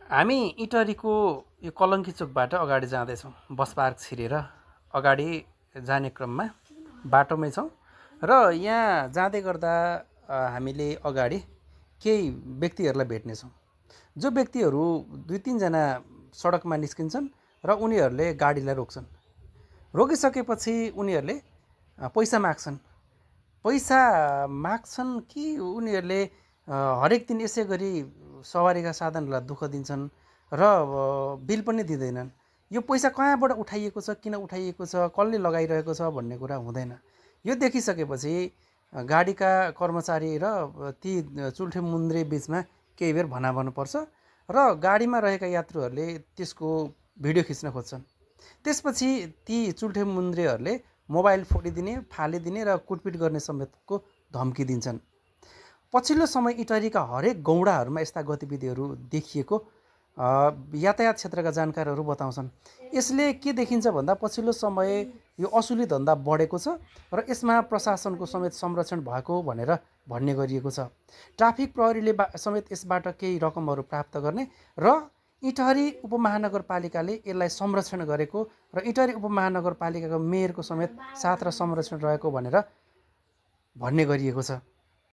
हामी इटहरीको यो कलङ्की चोकबाट अगाडि जाँदैछौँ। बस पार्क छिरेर अगाडि जाने क्रममा बाटोमै छौँ र यहाँ जाँदै गर्दा हामीले अगाडि केही व्यक्तिहरूलाई भेट्नेछौँ। जो व्यक्तिहरू दुई तिनजना सडकमा निस्किन्छन् र उनीहरूले गाडीलाई रोक्छन्। रोकिसकेपछि उनीहरूले पैसा माग्छन्। पैसा माग्छन् कि उनीहरूले हरेक दिन यसै गरी सवारीका साधनहरूलाई दुःख दिन्छन् र बिल पनि दिँदैनन्। यो पैसा कहाँबाट उठाइएको छ, किन उठाइएको छ, कसले लगाइरहेको छ भन्ने कुरा हुँदैन। यो देखिसकेपछि गाडीका कर्मचारी र ती चुल्ठे मुन्द्रे बिचमा केही बेर भनाभन पर्छ र गाडीमा रहेका यात्रुहरूले त्यसको भिडियो खिच्न खोज्छन्। त्यसपछि ती चुल्ठे मुन्द्रेहरूले मोबाइल फोडिदिने, फालिदिने र कुटपिट गर्ने समेतको धम्की दिन्छन्। पछिल्लो समय इटहरीका हरेक गौडाहरूमा यस्ता गतिविधिहरू देखिएको यातायात क्षेत्रका जानकारहरू बताउँछन्। यसले के देखिन्छ भन्दा पछिल्लो समय यो असुली धन्दा बढेको छ र यसमा प्रशासनको समेत संरक्षण भएको भनेर भन्ने गरिएको छ। ट्राफिक प्रहरीले समेत यसबाट केही रकमहरू प्राप्त गर्ने र इटहरी उपमहानगरपालिकाले यसलाई संरक्षण गरेको र इटहरी उपमहानगरपालिकाको मेयरको समेत साथ र संरक्षण रहेको भनेर भन्ने गरिएको छ।